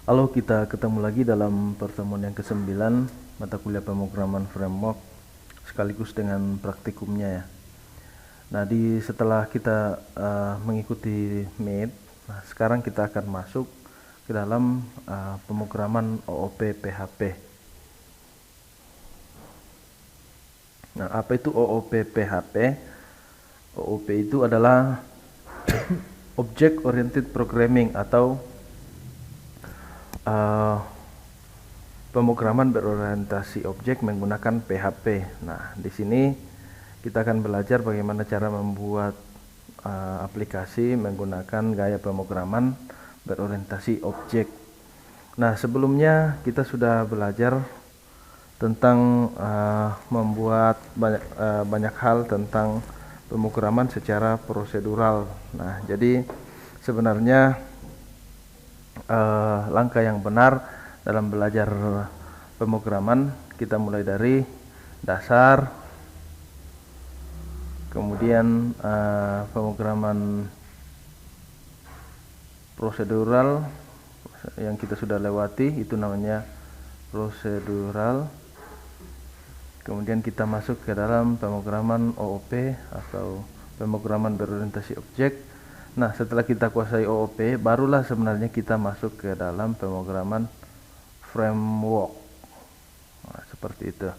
Halo, kita ketemu lagi dalam pertemuan yang ke-9 mata kuliah pemrograman framework sekaligus dengan praktikumnya ya. Nah, setelah kita mengikuti Meet, nah sekarang kita akan masuk ke dalam pemrograman OOP PHP. Nah, apa itu OOP PHP? OOP itu adalah Object Oriented Programming atau pemrograman berorientasi objek menggunakan PHP. Nah, di sini kita akan belajar bagaimana cara membuat aplikasi menggunakan gaya pemrograman berorientasi objek. Nah, sebelumnya kita sudah belajar tentang membuat banyak hal tentang pemrograman secara prosedural. Nah, jadi sebenarnya langkah yang benar dalam belajar pemrograman, kita mulai dari dasar, kemudian pemrograman prosedural yang kita sudah lewati, itu namanya prosedural. Kemudian kita masuk ke dalam pemrograman OOP atau pemrograman berorientasi objek. Nah, setelah kita kuasai OOP, barulah sebenarnya kita masuk ke dalam pemrograman framework. Nah, seperti itu.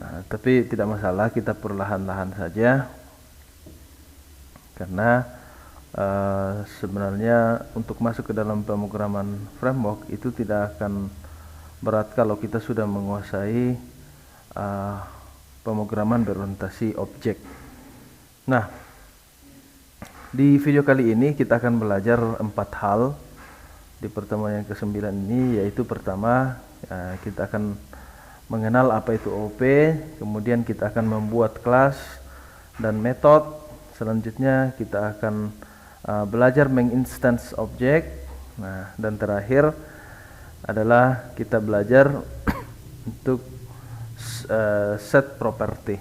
Nah, tapi tidak masalah, kita perlahan-lahan saja. Karena sebenarnya untuk masuk ke dalam pemrograman framework itu tidak akan berat kalau kita sudah menguasai pemrograman berorientasi objek. Nah, di video kali ini kita akan belajar 4 hal di pertemuan yang ke-9 ini, yaitu pertama kita akan mengenal apa itu OOP, kemudian kita akan membuat kelas dan metode. Selanjutnya kita akan belajar menginstance objek. Nah, dan terakhir adalah kita belajar untuk set property.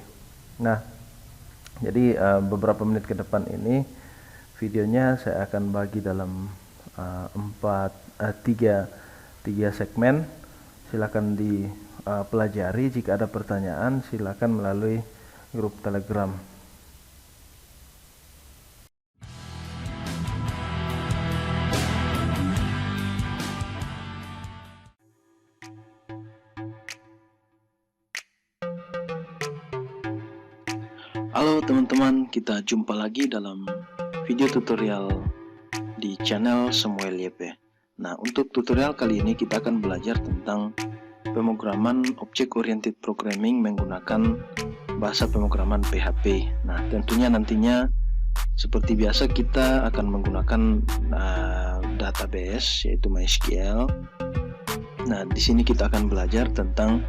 Nah, jadi beberapa menit ke depan ini videonya saya akan bagi dalam tiga segmen. Silakan dipelajari. Jika ada pertanyaan, silakan melalui grup Telegram. Halo teman-teman, kita jumpa lagi dalam video tutorial di channel Samuel YP. Nah, untuk tutorial kali ini kita akan belajar tentang pemrograman Object Oriented Programming menggunakan bahasa pemrograman PHP. Nah, tentunya nantinya seperti biasa kita akan menggunakan database yaitu MySQL. Nah, di sini kita akan belajar tentang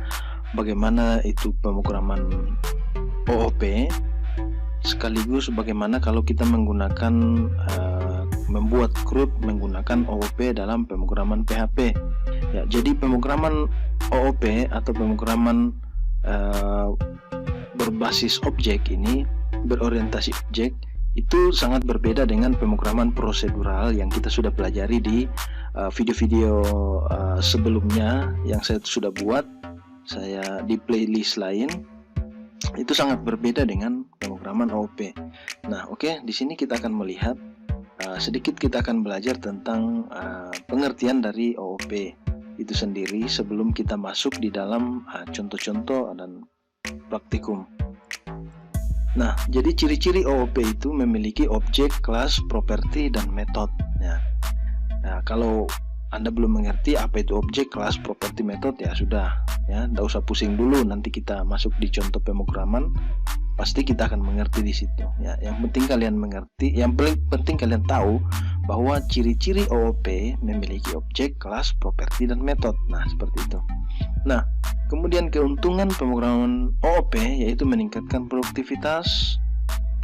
bagaimana itu pemrograman OOP, sekaligus bagaimana kalau kita menggunakan membuat CRUD menggunakan OOP dalam pemrograman PHP. Ya, jadi pemrograman OOP atau pemrograman berbasis objek ini, berorientasi objek, itu sangat berbeda dengan pemrograman prosedural yang kita sudah pelajari di video-video sebelumnya yang saya sudah buat, saya di playlist lain. Itu sangat berbeda dengan pemrograman OOP. Nah, oke, di sini kita akan melihat sedikit, kita akan belajar tentang pengertian dari OOP itu sendiri sebelum kita masuk di dalam contoh-contoh dan praktikum. Nah, jadi ciri-ciri OOP itu memiliki objek, kelas, properti, dan metode. Nah, kalau Anda belum mengerti apa itu objek, kelas, properti, metode, ya sudah, ya, tidak usah pusing dulu. Nanti kita masuk di contoh pemrograman, pasti kita akan mengerti di situ. Ya, yang penting kalian mengerti, yang paling penting kalian tahu bahwa ciri-ciri OOP memiliki objek, kelas, properti, dan metode. Nah, seperti itu. Nah, kemudian keuntungan pemrograman OOP yaitu meningkatkan produktivitas,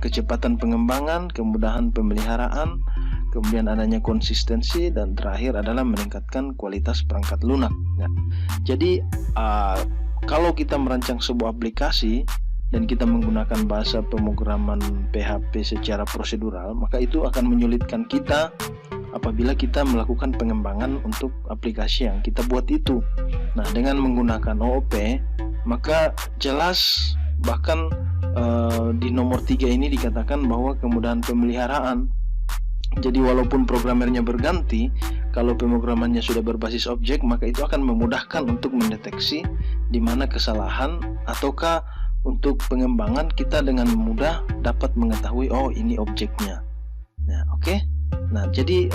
kecepatan pengembangan, kemudahan pemeliharaan, kemudian adanya konsistensi, dan terakhir adalah meningkatkan kualitas perangkat lunak. Ya. Jadi kalau kita merancang sebuah aplikasi dan kita menggunakan bahasa pemrograman PHP secara prosedural, maka itu akan menyulitkan kita apabila kita melakukan pengembangan untuk aplikasi yang kita buat itu. Nah, dengan menggunakan OOP, maka jelas bahkan di nomor 3 ini dikatakan bahwa kemudahan pemeliharaan. Jadi walaupun programmernya berganti, kalau pemrogramannya sudah berbasis objek, maka itu akan memudahkan untuk mendeteksi di mana kesalahan, ataukah untuk pengembangan kita dengan mudah dapat mengetahui oh ini objeknya. Nah, oke. Nah, jadi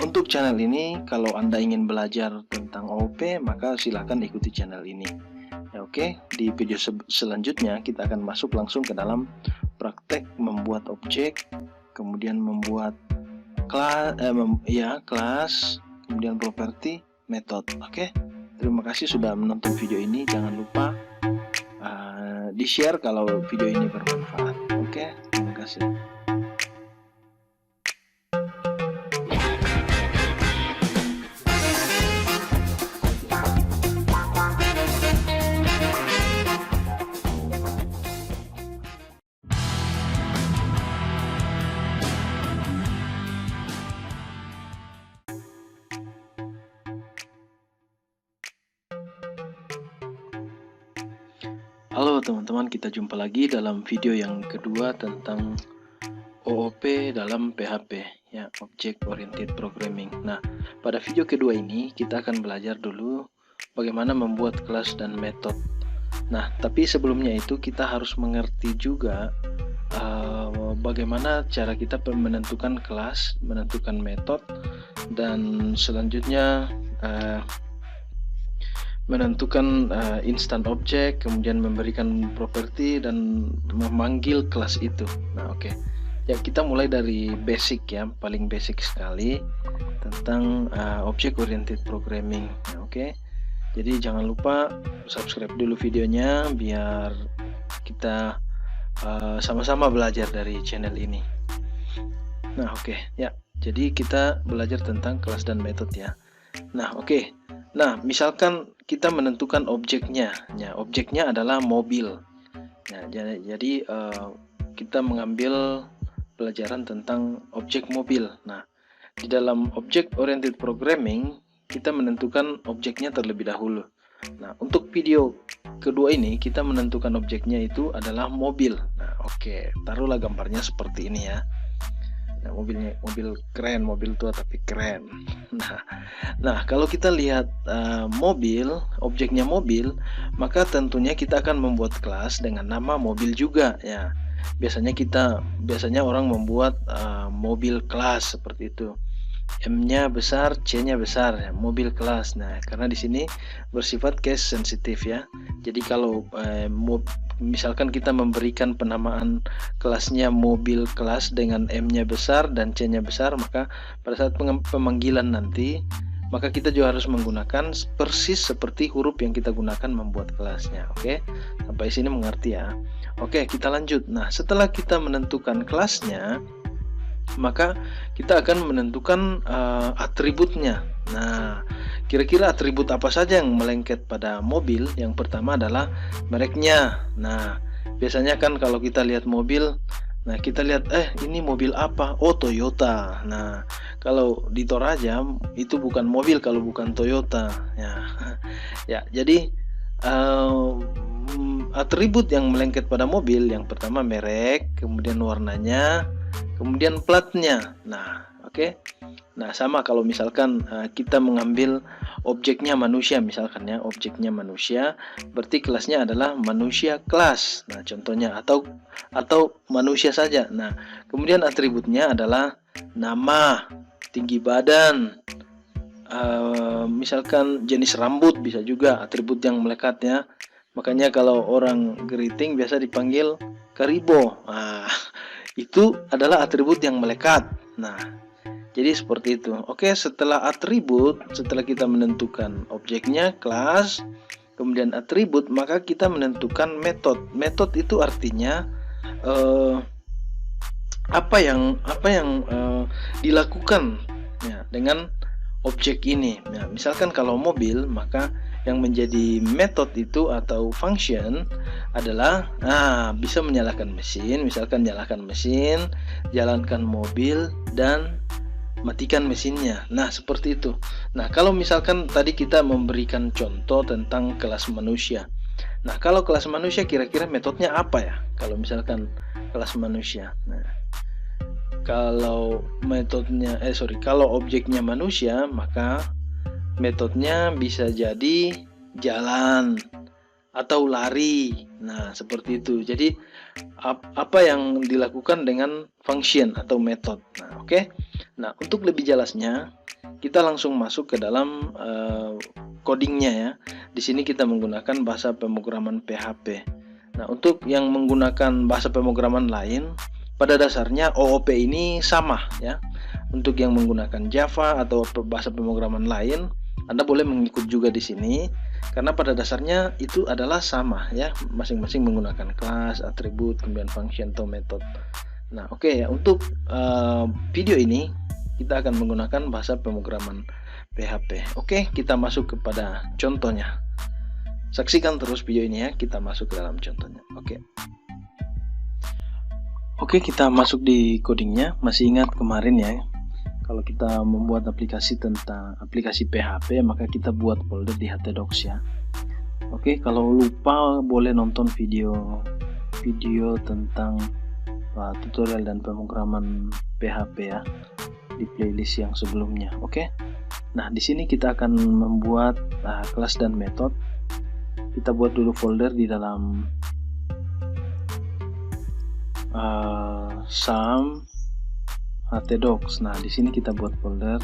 untuk channel ini, kalau Anda ingin belajar tentang OOP, maka silahkan ikuti channel ini. Ya, oke. Di video selanjutnya kita akan masuk langsung ke dalam praktek membuat objek, kemudian membuat kelas, kemudian properti, metode. Oke. Terima kasih sudah menonton video ini. Jangan lupa di-share kalau video ini bermanfaat. Oke. Terima kasih. Halo teman-teman, kita jumpa lagi dalam video yang kedua tentang OOP dalam PHP, ya, Object Oriented Programming. Nah, pada video kedua ini kita akan belajar dulu bagaimana membuat kelas dan metode. Nah, tapi sebelumnya itu kita harus mengerti juga bagaimana cara kita menentukan kelas, menentukan metode, dan selanjutnya menentukan instant object, kemudian memberikan properti dan memanggil kelas itu. Nah, oke. Ya, kita mulai dari basic, ya, paling basic sekali tentang object oriented programming. Nah, oke. Jadi jangan lupa subscribe dulu videonya biar kita sama-sama belajar dari channel ini. Nah, oke. Ya, jadi kita belajar tentang kelas dan metode, ya. Nah, oke. Nah, misalkan kita menentukan objeknya, ya, objeknya adalah mobil. Nah, jadi kita mengambil pelajaran tentang objek mobil. Nah, di dalam object oriented programming kita menentukan objeknya terlebih dahulu. Nah, untuk video kedua ini kita menentukan objeknya itu adalah mobil. Nah, oke, taruhlah gambarnya seperti ini, ya. Nah, mobil keren, mobil tua tapi keren. Nah, kalau kita lihat mobil, objeknya mobil, maka tentunya kita akan membuat kelas dengan nama mobil juga, ya. Biasanya orang membuat mobil kelas seperti itu. M-nya besar, C-nya besar, ya, mobil kelas. Nah, karena di sini bersifat case sensitif, ya. Jadi kalau misalkan kita memberikan penamaan kelasnya mobil kelas dengan M-nya besar dan C-nya besar, maka pada saat pemanggilan nanti, maka kita juga harus menggunakan persis seperti huruf yang kita gunakan membuat kelasnya. Oke, sampai sini mengerti, ya. Oke, kita lanjut. Nah, setelah kita menentukan kelasnya, maka kita akan menentukan atributnya. Nah, kira-kira atribut apa saja yang melengket pada mobil? Yang pertama adalah mereknya. Nah, biasanya kan kalau kita lihat mobil, nah kita lihat ini mobil apa? Oh, Toyota. Nah, kalau di Toraja itu bukan mobil kalau bukan Toyota, ya. Ya, jadi atribut yang melengket pada mobil yang pertama merek, kemudian warnanya, kemudian platnya. Nah, oke. Nah, sama kalau misalkan kita mengambil objeknya manusia, misalkan, ya, objeknya manusia, berarti kelasnya adalah manusia kelas. Nah, contohnya atau manusia saja. Nah, kemudian atributnya adalah nama, tinggi badan, misalkan jenis rambut, bisa juga atribut yang melekatnya. Makanya kalau orang geriting biasa dipanggil karibo. Nah, itu adalah atribut yang melekat. Nah, jadi seperti itu. Oke, setelah atribut, setelah kita menentukan objeknya, kelas, kemudian atribut, maka kita menentukan metode. Metode itu artinya apa yang dilakukan, ya, dengan objek ini. Nah, misalkan kalau mobil, maka yang menjadi metode itu atau function adalah bisa menyalakan mesin, misalkan nyalakan mesin, jalankan mobil, dan matikan mesinnya. Nah, seperti itu. Nah, kalau misalkan tadi kita memberikan contoh tentang kelas manusia. Nah, kalau kelas manusia kira-kira metodenya apa ya? Kalau misalkan kelas manusia. Nah, kalau metodenya kalau objeknya manusia, maka metodenya bisa jadi jalan atau lari. Nah, seperti itu. Jadi apa yang dilakukan dengan function atau metode. Nah, oke. Nah, untuk lebih jelasnya kita langsung masuk ke dalam codingnya ya. Di sini kita menggunakan bahasa pemrograman PHP. Nah, untuk yang menggunakan bahasa pemrograman lain, pada dasarnya OOP ini sama ya. Untuk yang menggunakan Java atau bahasa pemrograman lain, Anda boleh mengikut juga di sini karena pada dasarnya itu adalah sama ya, masing-masing menggunakan kelas, atribut, kemudian function atau method. Nah, oke ya, untuk video ini kita akan menggunakan bahasa pemrograman PHP. Oke, kita masuk kepada contohnya. Saksikan terus video ini ya, kita masuk ke dalam contohnya. Oke, kita masuk di codingnya. Masih ingat kemarin ya, kalau kita membuat aplikasi tentang aplikasi PHP, maka kita buat folder di htdocs ya. Oke, kalau lupa boleh nonton video tentang tutorial dan pemrograman PHP ya di playlist yang sebelumnya. Oke. Nah, di sini kita akan membuat kelas dan metode. Kita buat dulu folder di dalam SAM htdocs. Nah, di sini kita buat folder.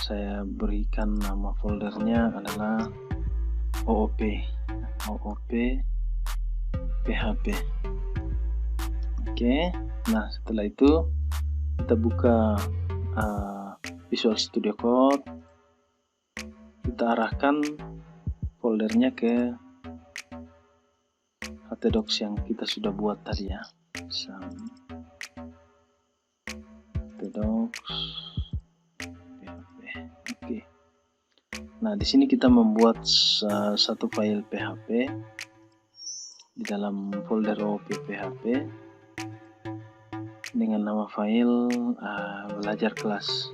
Saya berikan nama foldernya adalah OOP PHP. Oke. Nah, setelah itu kita buka Visual Studio Code. Kita arahkan foldernya ke htdocs yang kita sudah buat tadi ya. SAM htdocs PHP. Oke. Nah, di sini kita membuat satu file PHP di dalam folder OOP PHP dengan nama file belajar kelas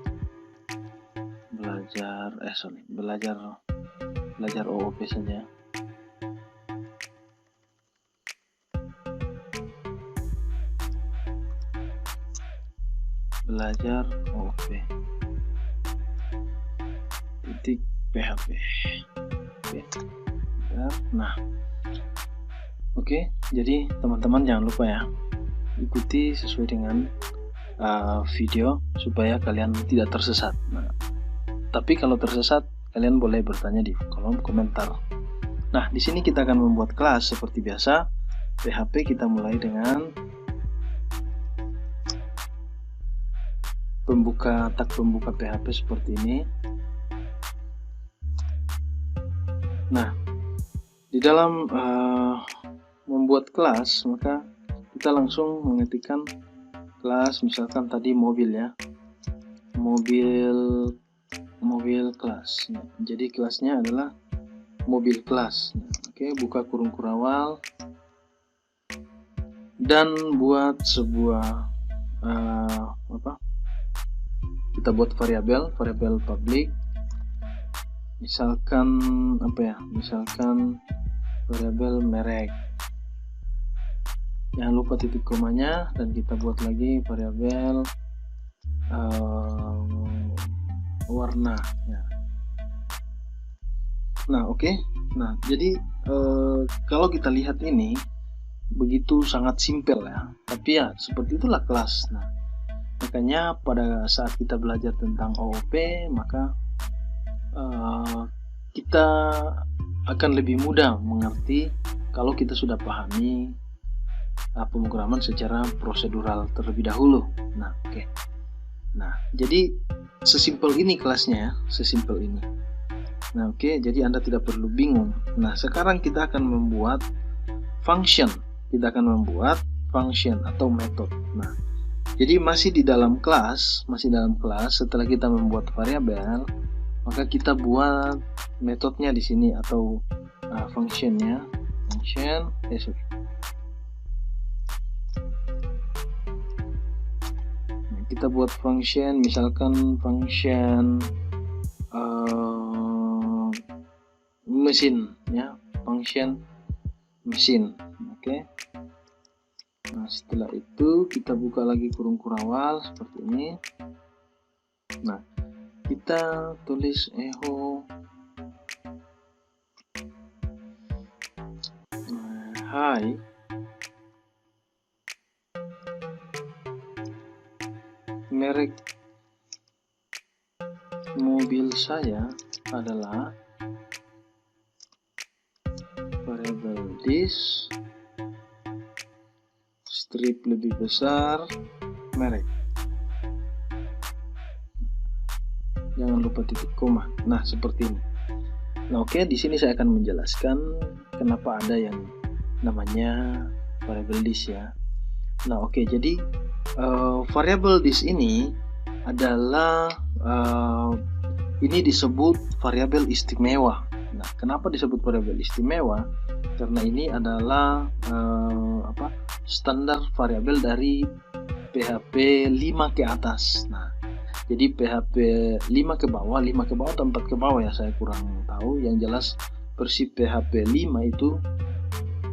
belajar OOP saja. Belajar OOP titik PHP. Nah, oke. Jadi teman-teman jangan lupa ya, ikuti sesuai dengan video supaya kalian tidak tersesat. Nah, tapi kalau tersesat kalian boleh bertanya di kolom komentar. Nah, di sini kita akan membuat kelas seperti biasa. PHP kita mulai dengan tag pembuka PHP seperti ini. Nah, di dalam membuat kelas, maka kita langsung mengetikkan kelas, misalkan tadi mobil ya, mobil kelas. Jadi kelasnya adalah mobil kelas. Oke, buka kurung kurawal dan buat sebuah kita buat variabel public. Misalkan misalkan variabel merek. Jangan lupa titik komanya, dan kita buat lagi variabel warna ya. Nah, oke. Nah, jadi kalau kita lihat ini begitu sangat simpel ya, tapi ya seperti itulah kelas. Nah, makanya pada saat kita belajar tentang OOP, maka kita akan lebih mudah mengerti kalau kita sudah pahami pemrograman secara prosedural terlebih dahulu. Nah, oke. Nah, jadi sesimpel ini kelasnya ya, sesimpel ini. Nah, oke, jadi Anda tidak perlu bingung. Nah, sekarang kita akan membuat function. Kita akan membuat function atau metode. Nah, jadi masih dalam kelas. Setelah kita membuat variabel, maka kita buat metodenya di sini atau functionnya. kita buat function, misalkan function mesin ya, function mesin. Oke. Nah, setelah itu kita buka lagi kurung kurawal seperti ini. Nah, kita tulis echo hi merek mobil saya adalah variabel this, strip lebih besar, merek. Jangan lupa titik koma. Nah, seperti ini. Nah, oke, di sini saya akan menjelaskan kenapa ada yang namanya variabel this ya. Nah, oke, jadi variabel this ini adalah ini disebut variabel istimewa. Nah, kenapa disebut variabel istimewa? Karena ini adalah standar variabel dari PHP 5 ke atas. Nah, jadi PHP 5 ke bawah atau 4 ke bawah ya, saya kurang tahu. Yang jelas versi PHP 5 itu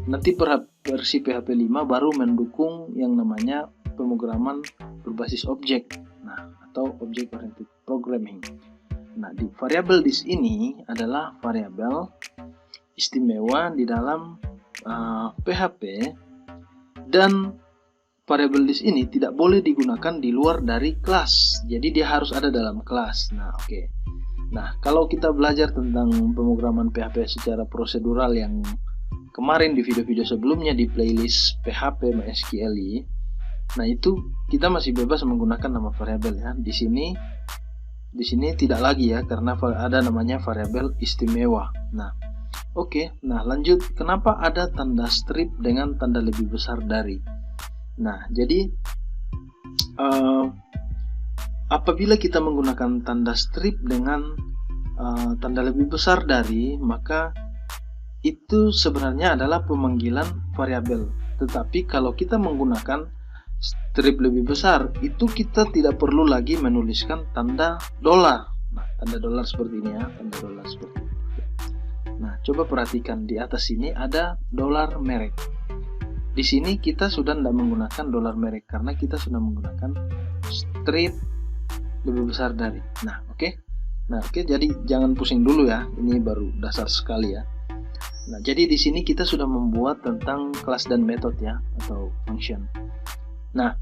nanti versi PHP 5 baru mendukung yang namanya pemrograman berbasis objek. Nah, atau object oriented programming. Nah, di variabel this ini adalah variabel istimewa di dalam PHP, dan variabel this ini tidak boleh digunakan di luar dari kelas. Jadi dia harus ada dalam kelas. Nah, oke. Nah, kalau kita belajar tentang pemrograman PHP secara prosedural yang kemarin di video-video sebelumnya di playlist PHP MySQLi, nah itu kita masih bebas menggunakan nama variabel ya. Di sini tidak lagi ya, karena ada namanya variabel istimewa. Nah, oke. Nah, lanjut. Kenapa ada tanda strip dengan tanda lebih besar dari? Nah, jadi apabila kita menggunakan tanda strip dengan tanda lebih besar dari, maka itu sebenarnya adalah pemanggilan variabel. Tetapi kalau kita menggunakan strip lebih besar, itu kita tidak perlu lagi menuliskan tanda dolar. Nah, tanda dolar seperti ini ya, tanda dolar seperti ini. Nah, coba perhatikan di atas sini ada dolar merek. Di sini kita sudah tidak menggunakan dolar merek karena kita sudah menggunakan strip lebih besar dari. Nah, oke. Nah, oke. Jadi jangan pusing dulu ya. Ini baru dasar sekali ya. Nah, jadi di sini kita sudah membuat tentang kelas dan metode ya, atau function. Nah,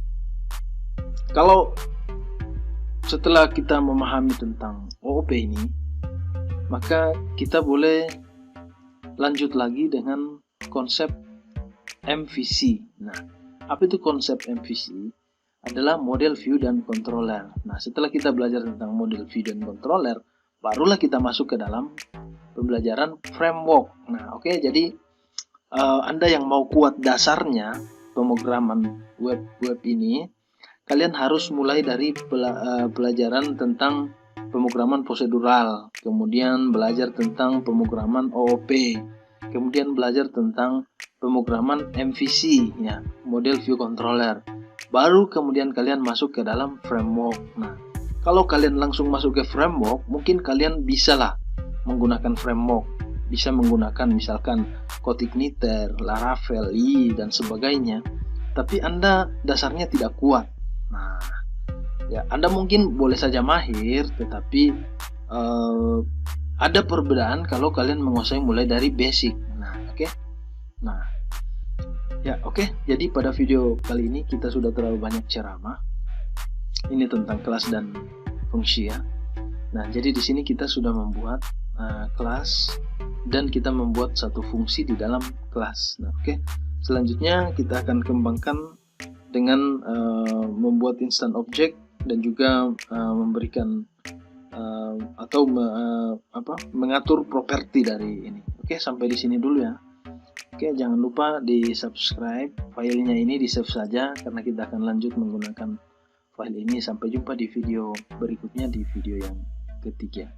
kalau setelah kita memahami tentang OOP ini, maka kita boleh lanjut lagi dengan konsep MVC. Nah, apa itu konsep MVC? Adalah model view dan controller. Nah, setelah kita belajar tentang model view dan controller, barulah kita masuk ke dalam pembelajaran framework. Nah, oke. Jadi Anda yang mau kuat dasarnya pemrograman web ini, kalian harus mulai dari pelajaran tentang pemrograman prosedural, kemudian belajar tentang pemrograman OOP, kemudian belajar tentang pemrograman MVC ya, model view controller. Baru kemudian kalian masuk ke dalam framework. Nah, kalau kalian langsung masuk ke framework, mungkin kalian bisa lah menggunakan framework, bisa menggunakan misalkan CodeIgniter, Laravel, dan sebagainya. Tapi Anda dasarnya tidak kuat. Nah, ya Anda mungkin boleh saja mahir, tetapi ada perbedaan kalau kalian menguasai mulai dari basic. Nah, oke. Nah, ya oke. Jadi pada video kali ini kita sudah terlalu banyak ceramah. Ini tentang kelas dan fungsi ya. Nah, jadi di sini kita sudah membuat kelas dan kita membuat satu fungsi di dalam kelas. Nah, oke. Selanjutnya kita akan kembangkan dengan membuat instant object dan juga memberikan atau mengatur properti dari ini. Oke, sampai di sini dulu ya. Oke, jangan lupa di subscribe filenya ini, di save saja karena kita akan lanjut menggunakan file ini. Sampai jumpa di video berikutnya, di video yang ketiga.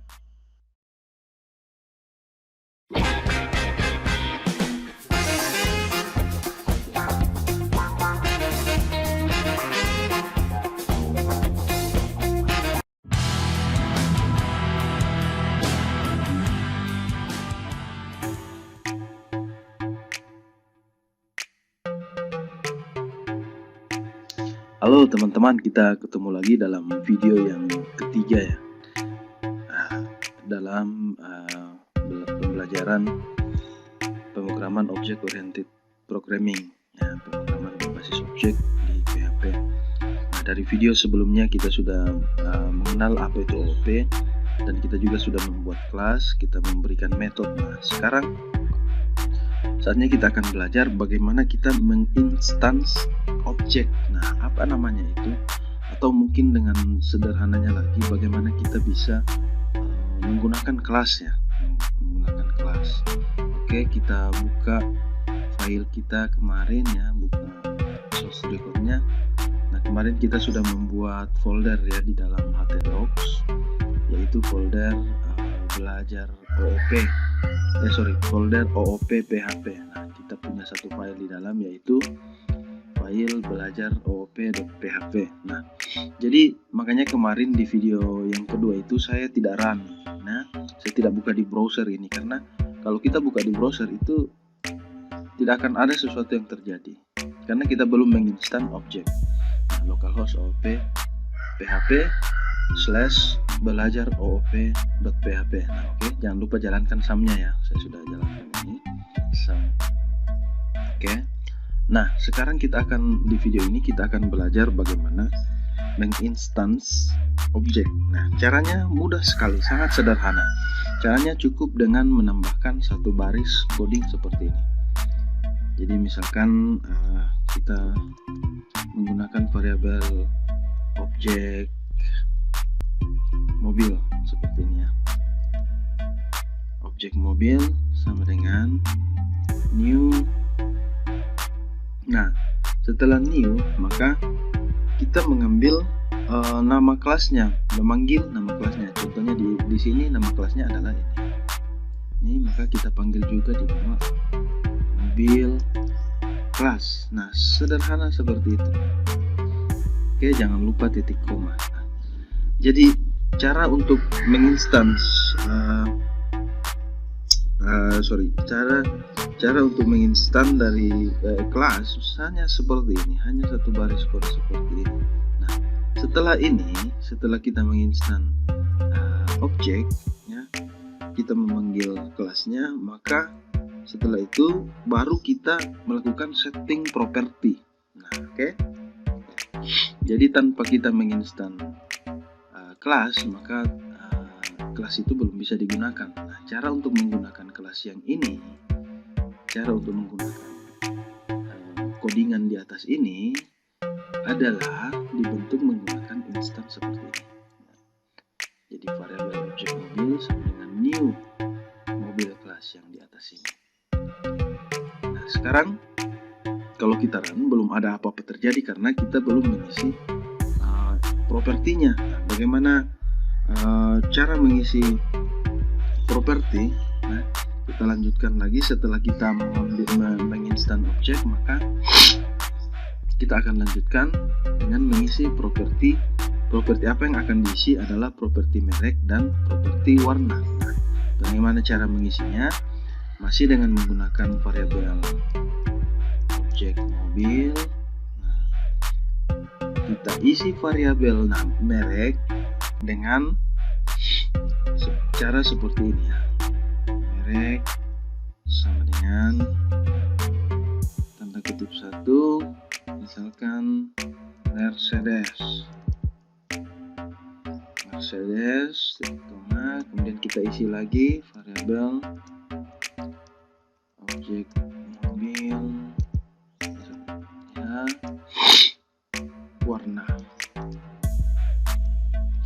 Halo teman-teman, kita ketemu lagi dalam video yang ketiga ya, dalam pembelajaran pemrograman object oriented programming ya, pemrograman berbasis objek di PHP. Nah, dari video sebelumnya kita sudah mengenal apa itu OOP, dan kita juga sudah membuat kelas, kita memberikan metode. Nah, sekarang saatnya kita akan belajar bagaimana kita menginstance objek. Nah, apa namanya itu? Atau mungkin dengan sederhananya lagi, bagaimana kita bisa menggunakan kelas ya, menggunakan kelas. Oke, kita buka file kita kemarin ya, buka source recordnya. Nah, kemarin kita sudah membuat folder ya di dalam htdocs, yaitu folder belajar OOP. Folder OOP PHP. Nah, kita punya satu file di dalam, yaitu file belajar OOP.php. Nah, jadi makanya kemarin di video yang kedua itu saya tidak run. Nah, saya tidak buka di browser ini, karena kalau kita buka di browser itu tidak akan ada sesuatu yang terjadi, karena kita belum menginstan objek. Nah, localhost OOP PHP /belajar OOP.php. Nah, oke, jangan lupa jalankan sumnya ya. Saya sudah jalankan ini sum. Oke. Nah, sekarang di video ini kita akan belajar bagaimana menginstance objek. Nah, caranya mudah sekali, sangat sederhana. Caranya cukup dengan menambahkan satu baris coding seperti ini. Jadi misalkan kita menggunakan variabel objek mobil seperti ini ya. Objek mobil sama dengan new. Nah, setelah new, maka kita mengambil nama kelasnya, memanggil nama kelasnya. Contohnya di sini nama kelasnya adalah ini. Ini maka kita panggil juga di bawah mobil kelas. Nah, sederhana seperti itu. Oke, jangan lupa titik koma. Jadi cara untuk menginstance cara untuk menginstan dari kelas hanya seperti ini, hanya satu baris kode seperti ini. Nah, setelah kita menginstan objek ya, kita memanggil kelasnya, maka setelah itu baru kita melakukan setting property. Nah, oke. Jadi tanpa kita menginstan kelas, maka kelas itu belum bisa digunakan. Nah, cara untuk menggunakan kelas yang ini, cara untuk menggunakan codingan di atas ini adalah dibentuk menggunakan instance seperti ini. Nah, jadi variabel objek mobil sama dengan new mobil kelas yang di atas ini. Nah, sekarang kalau kita run, belum ada apa-apa terjadi karena kita belum mengisi propertinya. Nah, bagaimana cara mengisi properti? Nah, kita lanjutkan lagi. Setelah kita menginstan objek, maka kita akan lanjutkan dengan mengisi properti. Properti apa yang akan diisi adalah properti merek dan properti warna. Nah, bagaimana cara mengisinya? Masih dengan menggunakan variabel objek mobil. Kita isi variabel merek dengan cara seperti ini ya. Merek sama dengan tanda kutip 1, misalkan Mercedes, kemudian kita isi lagi variabel objek mobil ya, warna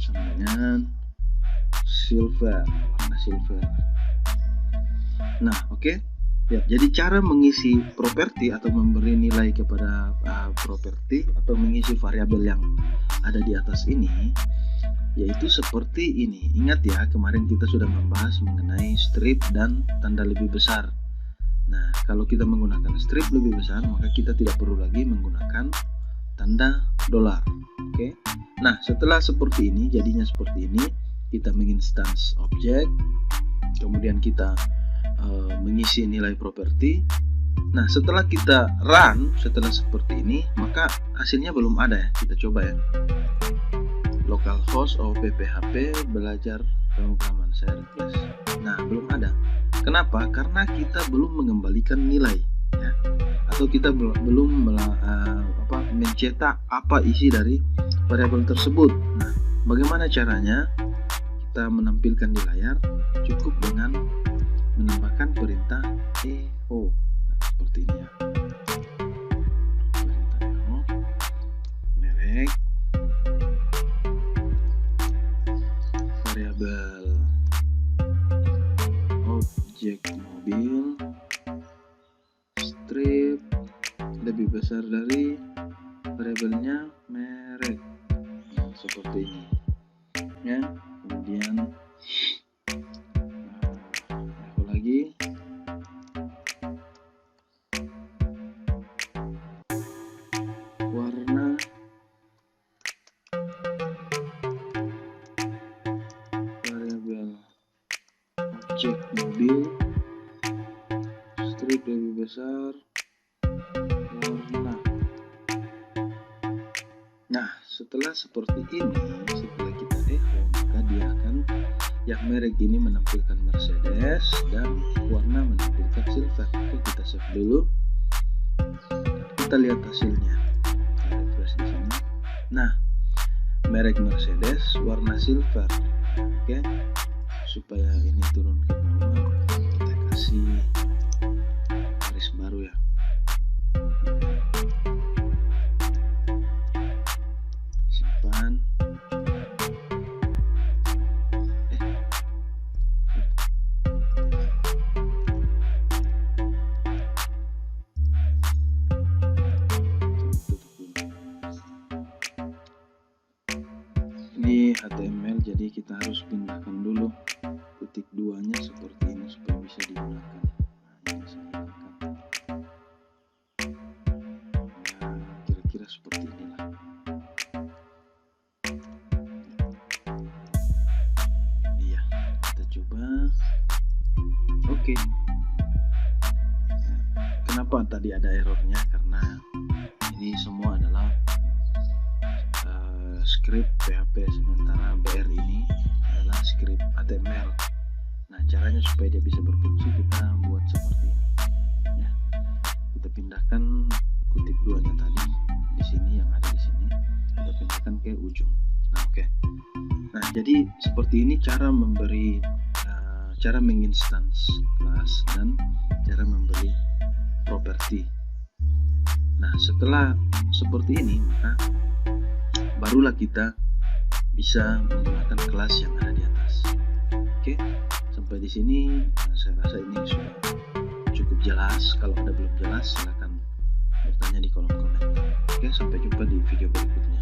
sama dengan silver, warna silver. Nah, oke. Ya, jadi cara mengisi properti atau memberi nilai kepada properti atau mengisi variabel yang ada di atas ini yaitu seperti ini. Ingat ya, kemarin kita sudah membahas mengenai strip dan tanda lebih besar. Nah, kalau kita menggunakan strip lebih besar, maka kita tidak perlu lagi menggunakan tanda $. Oke. Nah, setelah seperti ini, jadinya seperti ini, kita menginstance objek, kemudian kita mengisi nilai properti. Nah, setelah kita run, setelah seperti ini, maka hasilnya belum ada ya. Kita coba ya. Localhost PHP belajar pemrograman saya refresh. Nah, belum ada. Kenapa? Karena kita belum mengembalikan nilai ya. Atau kita belum mencetak apa isi dari variabel tersebut. Nah, bagaimana caranya? Kita menampilkan di layar cukup dengan menambahkan perintah echo. Nah, seperti ini ya. Perintah echo, merek, variabel objek mobil, strip lebih besar dari variabelnya merek. Nah, seperti ini ya. Kemudian echo lagi, warna, variabel objek mobil, strip lebih besar, warna. Nah, setelah seperti ini, setelah kita echo, maka dia akan yang merek ini menampilkan Mercedes dan warna menampilkan silver. Oke, kita save dulu. Kita lihat hasilnya. Kita refresh di sini. Nah, merek Mercedes, warna silver. Oke, supaya ini turun ke bawah, kita kasih garis baru ya. Simpan. Ini HTML, jadi kita harus pindahkan dulu titik 2-nya seperti ini supaya bisa digunakan. Nah, ini saya hilangkan. Nah, kira-kira seperti inilah. Iya, kita coba. Oke. Nah, kenapa tadi ada errornya? Karena ini semua adalah script PHP, sementara BR ini adalah script HTML. Nah, caranya supaya dia bisa berfungsi, kita buat seperti ini ya. Kita pindahkan kutip 2-nya tadi di sini, yang ada di sini kita pindahkan ke ujung. Nah, oke. Nah, jadi seperti ini cara memberi cara menginstance kelas dan cara membeli properti. Nah, setelah seperti ini, maka barulah kita bisa menggunakan kelas yang ada di atas. Oke, sampai di sini saya rasa ini sudah cukup jelas. Kalau ada belum jelas, silahkan bertanya di kolom komentar. Oke, sampai jumpa di video berikutnya.